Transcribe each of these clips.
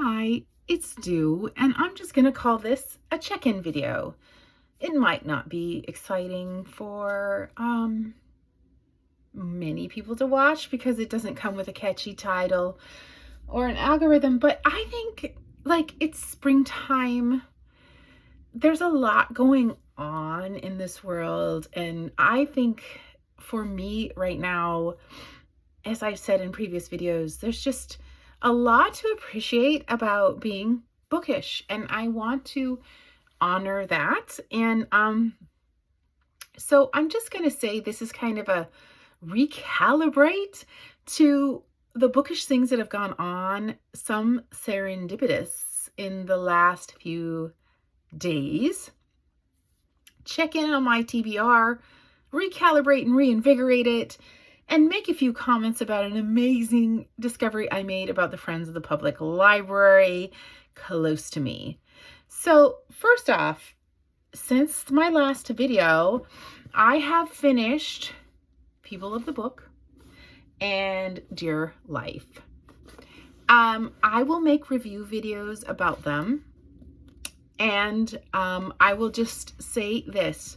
Hi, it's Dew, and I'm just going to call this a check-in video. It might not be exciting for many people to watch because it doesn't come with a catchy title or an algorithm, but I think it's springtime. There's a lot going on in this world, and I think for me right now, as I've said in previous videos, there's just a lot to appreciate about being bookish, and I want to honor that. And so I'm just going to say this is kind of a recalibrate to the bookish things that have gone on, some serendipitous in the last few days. Check in on my TBR, recalibrate and reinvigorate it, and make a few comments about an amazing discovery I made about the Friends of the Public Library close to me. So first off, since my last video, I have finished People of the Book and Dear Life. I will make review videos about them, and I will just say this.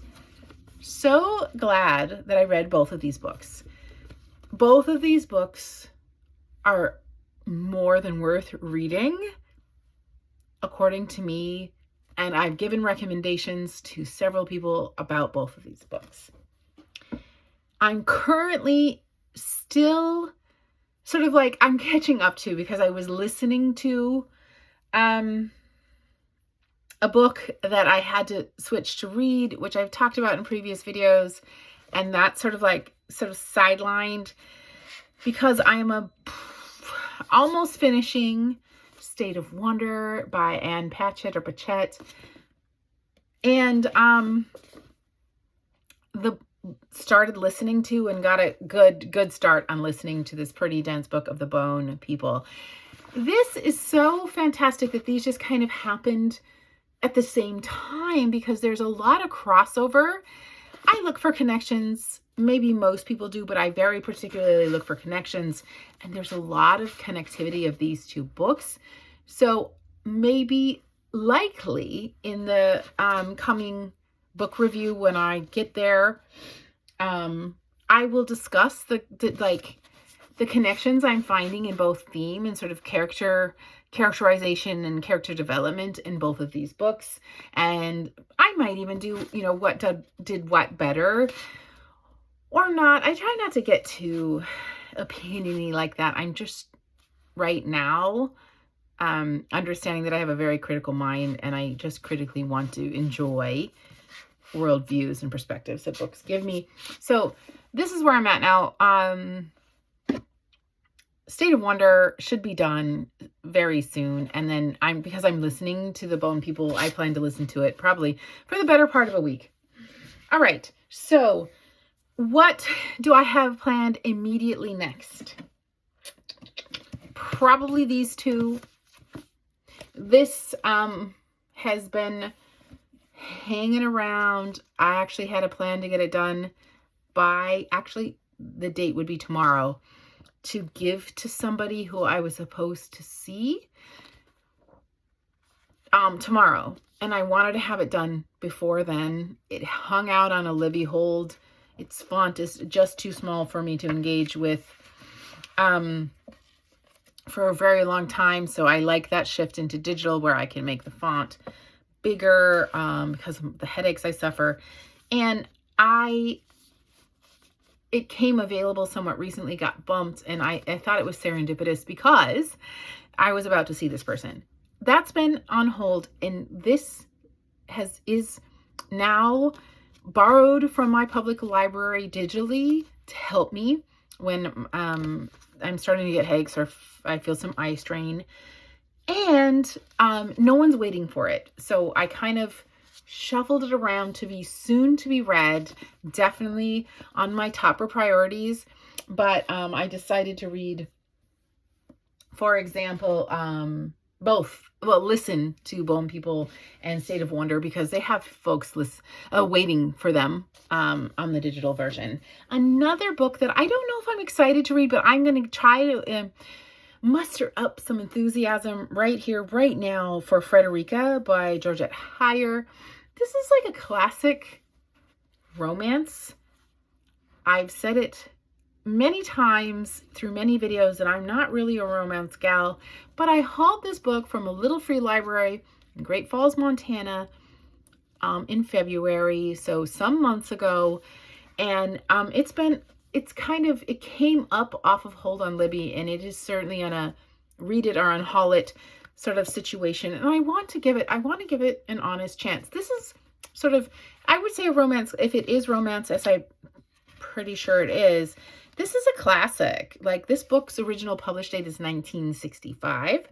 So glad that I read both of these books. Both of these books are more than worth reading, according to me, and I've given recommendations to several people about both of these books. I'm currently still sort of I'm catching up to, because I was listening to a book that I had to switch to read, which I've talked about in previous videos, and that's sort of sidelined because I am almost finishing State of Wonder by Anne Patchett or Patchett, and started listening to and got a good start on listening to this pretty dense book of the Bone People. This is so fantastic that these just kind of happened at the same time, because there's a lot of crossover. I look for connections. Maybe most people do, but I very particularly look for connections. And there's a lot of connectivity of these two books. So maybe likely in the coming book review, when I get there, I will discuss the connections I'm finding in both theme and sort of characterization and character development in both of these books. And I might even do, what did what better or not. I try not to get too opiniony like that. I'm just right now understanding that I have a very critical mind, and I just critically want to enjoy worldviews and perspectives that books give me. So this is where I'm at now. State of Wonder should be done very soon. And then because I'm listening to the Bone People, I plan to listen to it probably for the better part of a week. All right. So what do I have planned immediately next? Probably these two. This has been hanging around. I actually had a plan to get it done by, the date would be tomorrow, to give to somebody who I was supposed to see tomorrow. And I wanted to have it done before then. It hung out on a Libby hold. Its font is just too small for me to engage with for a very long time. So I like that shift into digital, where I can make the font bigger because of the headaches I suffer. And it came available somewhat recently, got bumped, and I thought it was serendipitous because I was about to see this person. That's been on hold, and this is now borrowed from my public library digitally to help me when I'm starting to get headaches or I feel some eye strain. And no one's waiting for it. So I kind of shuffled it around to be soon to be read, definitely on my topper priorities. But I decided to read, for example, listen to Bone People and State of Wonder, because they have folks waiting for them on the digital version. Another book that I don't know if I'm excited to read, but I'm going to try to muster up some enthusiasm right here, right now for Frederica by Georgette Heyer. This is like a classic romance. I've said it many times through many videos that I'm not really a romance gal, but I hauled this book from a little free library in Great Falls, Montana in February, so some months ago, and it came up off of Hold on Libby, and it is certainly on a read it or unhaul it sort of situation, and I want to give it an honest chance. This is sort of, I would say, a romance. If it is romance, as I'm pretty sure it is, this is a classic. Like, this book's original published date is 1965.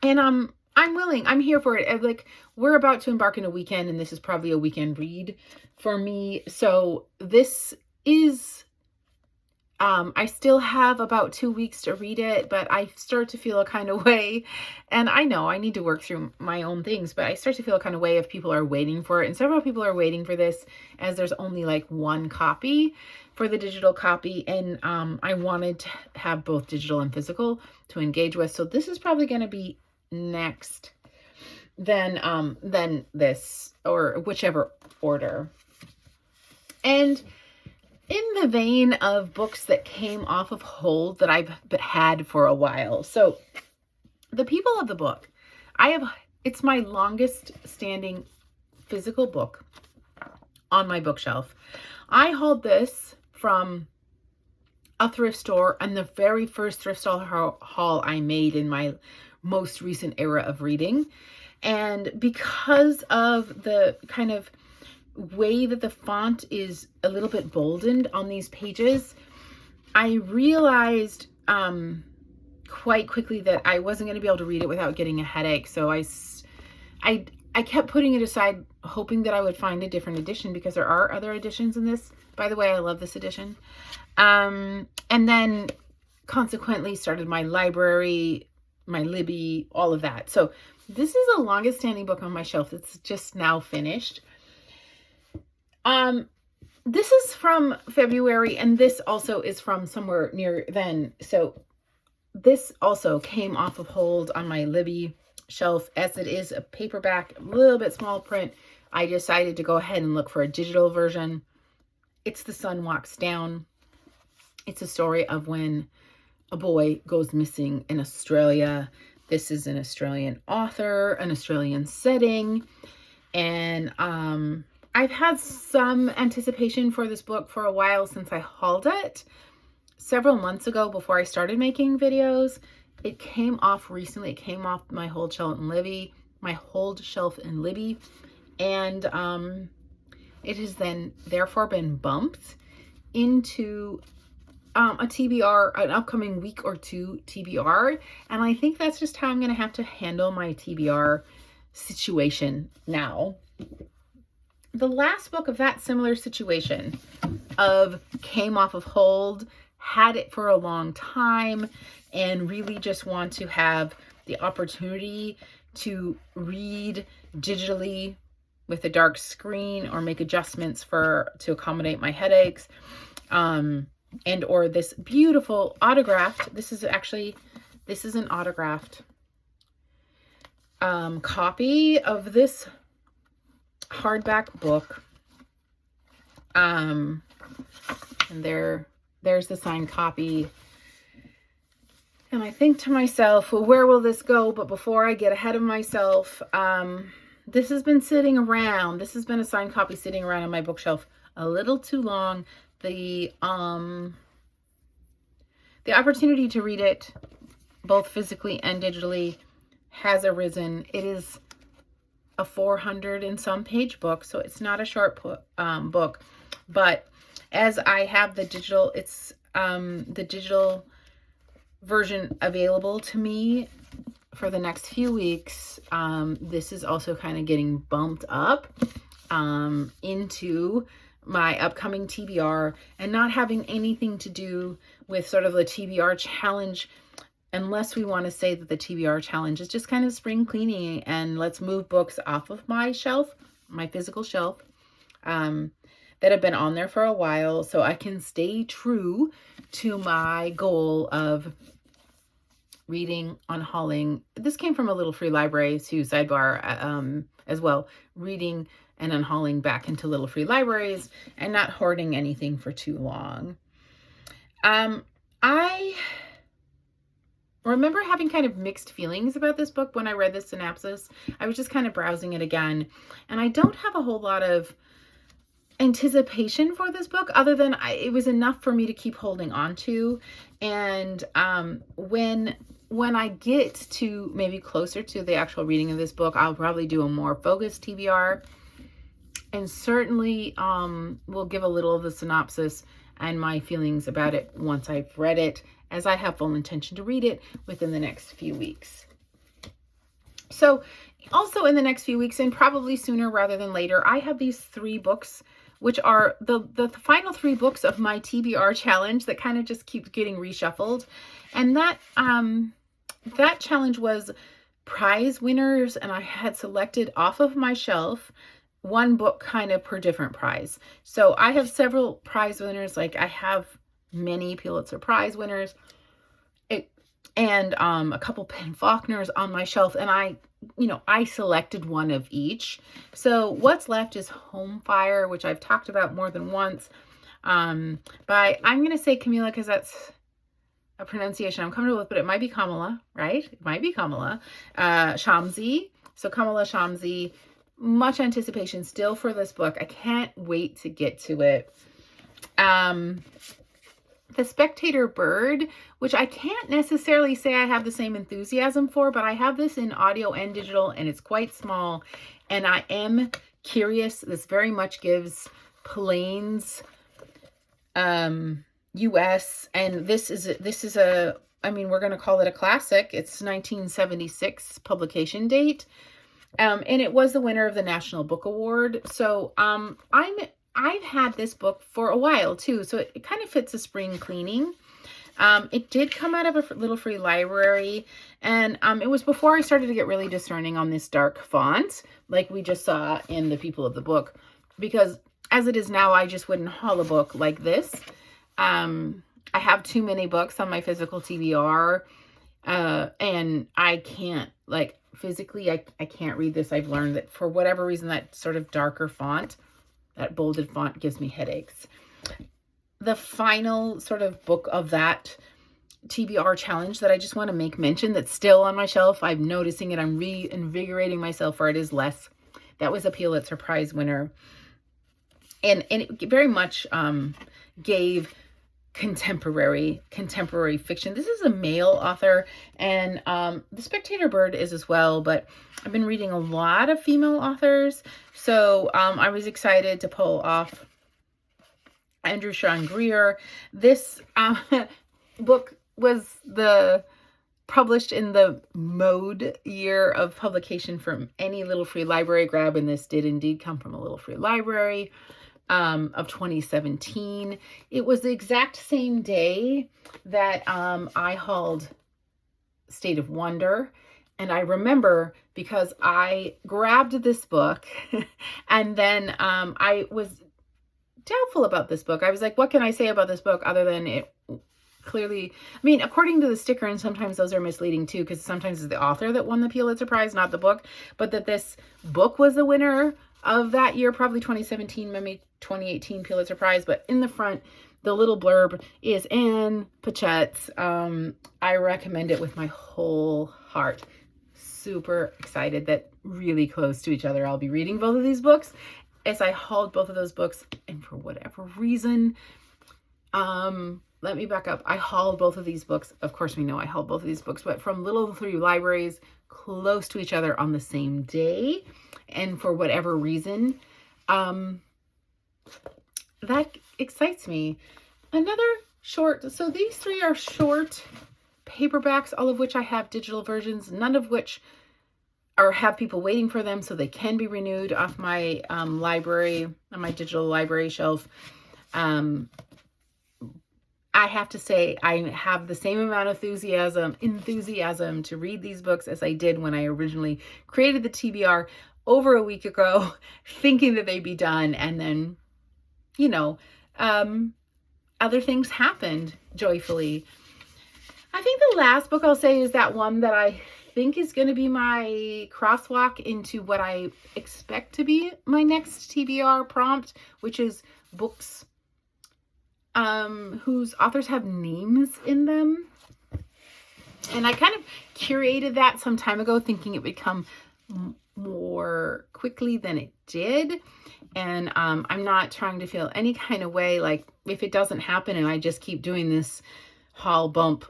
And I'm willing. I'm here for it. Like, we're about to embark on a weekend, and this is probably a weekend read for me. So this is, I still have about 2 weeks to read it, but I start to feel a kind of way. And I know I need to work through my own things, but I start to feel a kind of way if people are waiting for it. And several people are waiting for this, as there's only like one copy for the digital copy. And I wanted to have both digital and physical to engage with. So this is probably going to be next than this, or whichever order. And in the vein of books that came off of hold that I've had for a while. So The People of the Book, it's my longest standing physical book on my bookshelf. I hauled this from a thrift store, and the very first thrift store haul I made in my most recent era of reading. And because of the kind of way that the font is a little bit boldened on these pages, I realized quite quickly that I wasn't going to be able to read it without getting a headache. So I kept putting it aside, hoping that I would find a different edition, because there are other editions in this. By the way, I love this edition. And then consequently started my library, my Libby, all of that. So this is the longest standing book on my shelf. It's just now finished. This is from February, and this also is from somewhere near then. So this also came off of hold on my Libby shelf, as it is a paperback, a little bit small print. I decided to go ahead and look for a digital version. It's The Sun Walks Down. It's a story of when a boy goes missing in Australia. This is an Australian author, an Australian setting, and I've had some anticipation for this book for a while, since I hauled it several months ago before I started making videos. It came off recently. It came off my hold shelf in Libby, and it has then therefore been bumped into a TBR, an upcoming week or two TBR, and I think that's just how I'm going to have to handle my TBR situation now. The last book of that similar situation of came off of hold, had it for a long time, and really just want to have the opportunity to read digitally with a dark screen, or make adjustments to accommodate my headaches, and or this beautiful autographed, this is an autographed copy of this hardback book, and there's the signed copy. And I think to myself, well, where will this go? But before I get ahead of myself, this has been sitting around. This has been a signed copy sitting around on my bookshelf a little too long. The opportunity to read it both physically and digitally has arisen. It is a 400 and some page book, so it's not a short book. But as I have the digital, it's the digital version available to me for the next few weeks. This is also kind of getting bumped up into my upcoming TBR, and not having anything to do with sort of the TBR challenge, unless we want to say that the TBR challenge is just kind of spring cleaning and let's move books off of my shelf, my physical shelf. that have been on there for a while, so I can stay true to my goal of reading, unhauling. This came from a little free library too, sidebar, as well. Reading and unhauling back into little free libraries and not hoarding anything for too long. I remember having kind of mixed feelings about this book when I read the synopsis. I was just kind of browsing it again, and I don't have a whole lot of anticipation for this book other than it was enough for me to keep holding on to. And when I get to maybe closer to the actual reading of this book, I'll probably do a more focused TBR, and certainly will give a little of the synopsis and my feelings about it once I've read it, as I have full intention to read it within the next few weeks. So also in the next few weeks, and probably sooner rather than later, I have these 3 books, which are the final 3 books of my TBR challenge that kind of just keeps getting reshuffled. And that challenge was prize winners, and I had selected off of my shelf 1 book kind of per different prize. So I have several prize winners, like I have many Pulitzer Prize winners, and a couple Penn Faulkners on my shelf, and I selected 1 of each. So what's left is Home Fire, which I've talked about more than once, by, I'm going to say Camila because that's a pronunciation I'm comfortable with, but it might be Kamala, right? It might be Kamala Shamsi. So Kamala Shamsi. Much anticipation still for this book. I can't wait to get to it. The Spectator Bird, which I can't necessarily say I have the same enthusiasm for, but I have this in audio and digital, and it's quite small, and I am curious. This very much gives Plains US, and this is a, I mean, we're going to call it a classic. It's 1976 publication date. And it was the winner of the National Book Award. So I've had this book for a while too, so it kind of fits a spring cleaning. It did come out of a little free library, and it was before I started to get really discerning on this dark font, like we just saw in The People of the Book, because as it is now, I just wouldn't haul a book like this. I have too many books on my physical TBR, and I can't, like, physically, I can't read this. I've learned that for whatever reason, that sort of darker font, that bolded font, gives me headaches. The final sort of book of that TBR challenge that I just want to make mention that's still on my shelf, I'm noticing it, I'm reinvigorating myself for it, is Less. That was a Pulitzer Prize winner. And it very much gave contemporary fiction. This is a male author, and The Spectator Bird is as well, but I've been reading a lot of female authors, so I was excited to pull off Andrew Sean Greer. This book was published in the mode year of publication from any little free library grab, and this did indeed come from a little free library of 2017. It was the exact same day that I hauled State of Wonder. And I remember because I grabbed this book and then I was doubtful about this book. I was like, what can I say about this book other than it clearly, I mean, according to the sticker, and sometimes those are misleading too, because sometimes it's the author that won the Pulitzer Prize, not the book, but that this book was the winner of that year, probably 2017, maybe 2018 Pulitzer Prize. But in the front, the little blurb is Anne Patchett's. I recommend it with my whole heart. Super excited that really close to each other I'll be reading both of these books, as I hauled both of those books, and for whatever reason, let me back up. I hauled both of these books. Of course, we know I hauled both of these books, but from little three libraries close to each other on the same day. And for whatever reason, that excites me. Another short, so these 3 are short paperbacks, all of which I have digital versions, none of which have people waiting for them, so they can be renewed off my library, on my digital library shelf. I have to say, I have the same amount of enthusiasm to read these books as I did when I originally created the TBR over a week ago, thinking that they'd be done. And then, you know, other things happened joyfully. I think the last book I'll say is that one that I think is going to be my crosswalk into what I expect to be my next TBR prompt, which is books whose authors have names in them. And I kind of curated that some time ago, thinking it would come more quickly than it did. And I'm not trying to feel any kind of way like if it doesn't happen and I just keep doing this haul bump,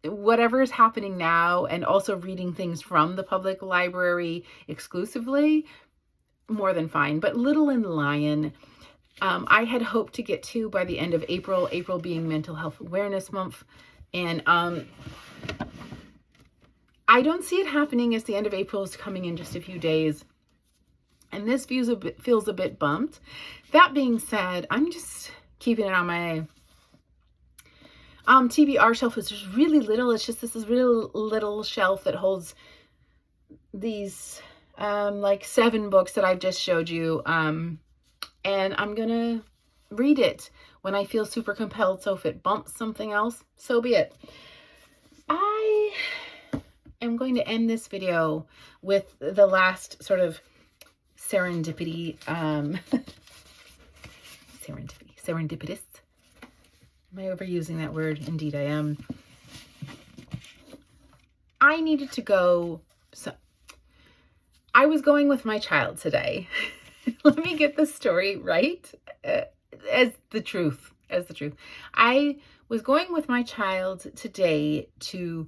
whatever is happening now, and also reading things from the public library exclusively, more than fine. But Little and Lion, I had hoped to get to by the end of April, April being Mental Health Awareness Month. And I don't see it happening as the end of April is coming in just a few days. And this feels a bit bumped. That being said, I'm just keeping it on my TBR shelf, which is really little. It's just this really little shelf that holds these like 7 books that I've just showed you. And I'm going to read it when I feel super compelled. So if it bumps something else, so be it. I am going to end this video with the last sort of serendipitous. Am I overusing that word? Indeed I am. I needed to go. So I was going with my child today. Let me get the story right. As the truth. I was going with my child today to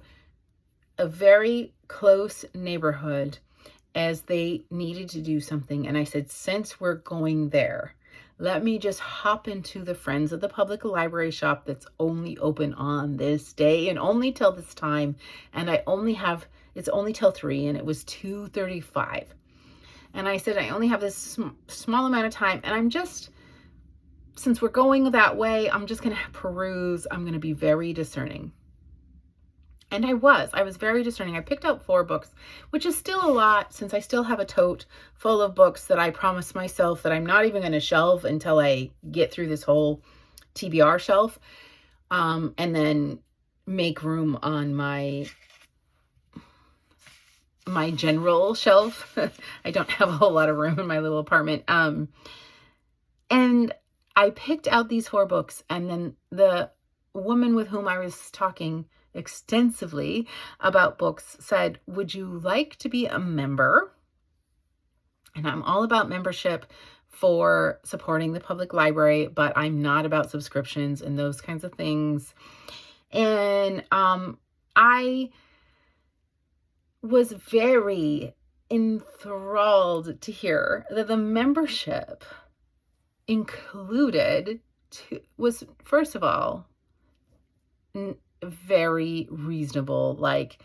a very close neighborhood as they needed to do something. And I said, since we're going there, let me just hop into the Friends of the Public Library shop that's only open on this day and only till this time. And it's only till 3, and it was 2:35. And I said, I only have this small amount of time, and since we're going that way, I'm just going to peruse. I'm going to be very discerning. And I was very discerning. I picked out 4 books, which is still a lot since I still have a tote full of books that I promised myself that I'm not even going to shelve until I get through this whole TBR shelf. And then make room on my general shelf. I don't have a whole lot of room in my little apartment. And I picked out these 4 books, and then the woman with whom I was talking extensively about books said, would you like to be a member? And I'm all about membership for supporting the public library, but I'm not about subscriptions and those kinds of things. And I was very enthralled to hear that the membership included was, first of all, very reasonable. Like,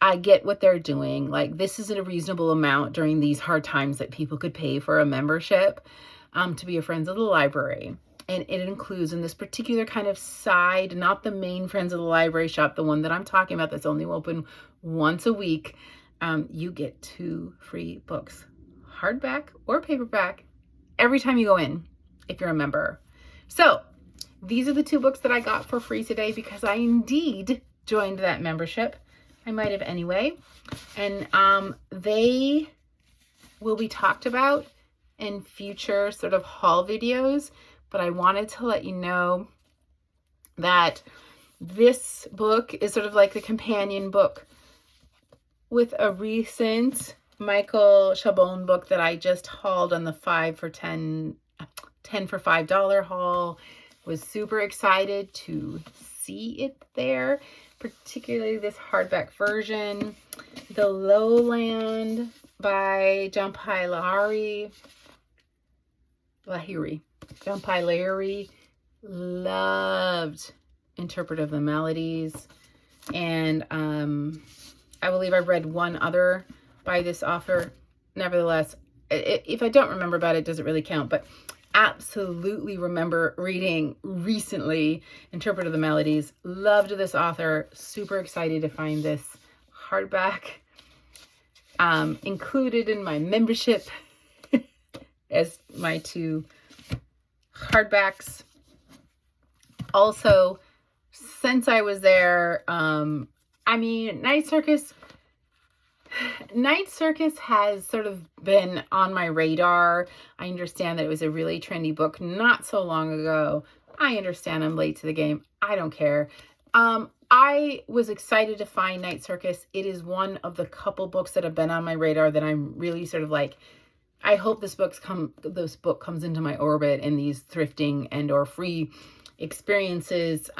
I get what they're doing. Like, this isn't a reasonable amount during these hard times that people could pay for a membership to be a Friends of the Library. And it includes, in this particular kind of side, not the main Friends of the Library shop, the one that I'm talking about that's only open once a week, you get 2 free books, hardback or paperback, every time you go in, if you're a member. So these are the 2 books that I got for free today because I indeed joined that membership. I might have anyway. And they will be talked about in future sort of haul videos. But I wanted to let you know that this book is sort of like the companion book with a recent Michael Chabon book that I just hauled on the 10 for $5 haul. Was super excited to see it there, particularly this hardback version. The Lowland by Jampai Lahiri. Loved Interpret of the Melodies. And I believe I've read one other by this author. Nevertheless, if I don't remember about it, doesn't really count. But absolutely remember reading recently Interpret of the Melodies. Loved this author. Super excited to find this hardback included in my membership as my 2 hardbacks. Also, since I was there, I mean, Night Circus has sort of been on my radar. I understand that it was a really trendy book not so long ago. I understand I'm late to the game. I don't care. I was excited to find Night Circus. It is one of the couple books that have been on my radar that I'm really sort of like, I hope this book comes into my orbit in these thrifting and or free experiences.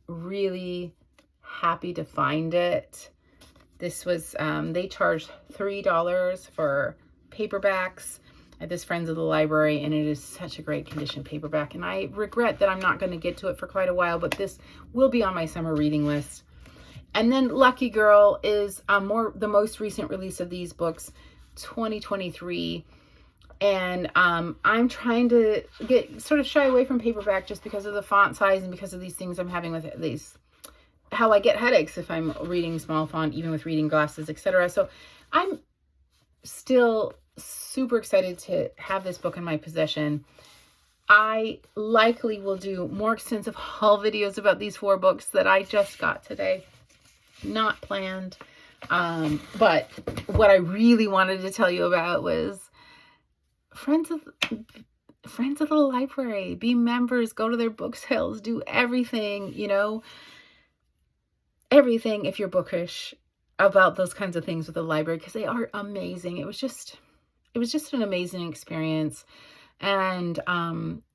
Really happy to find it. This was, they charged $3 for paperbacks at this Friends of the Library, and it is such a great condition paperback. And I regret that I'm not going to get to it for quite a while, but this will be on my summer reading list. And then Lucky Girl is the most recent release of these books, 2023. And I'm trying to get sort of shy away from paperback just because of the font size and because of these things I'm having with these, how I get headaches if I'm reading small font, even with reading glasses, etc. So I'm still super excited to have this book in my possession. I likely will do more extensive haul videos about these 4 books that I just got today. Not planned. But what I really wanted to tell you about was Friends of the Library. Be members, go to their book sales, do everything, you know, everything if you're bookish about those kinds of things with the library, because they are amazing. It was just an amazing experience. And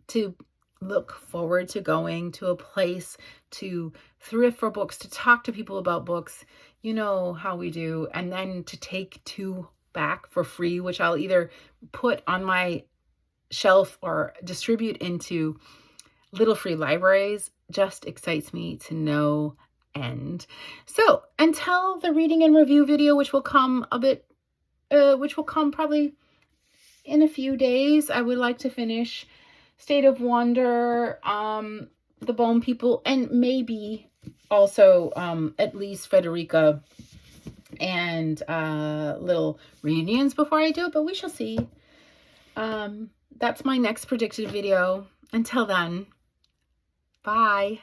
to look forward to going to a place to thrift for books, to talk to people about books, you know how we do, and then to take 2 back for free, which I'll either put on my shelf or distribute into little free libraries, just excites me to no end. So until the reading and review video, which will come probably in a few days, I would like to finish State of Wonder, The Bone People, and maybe also at least Frederica and little reunions before I do it, but we shall see. That's my next predicted video. Until then, bye.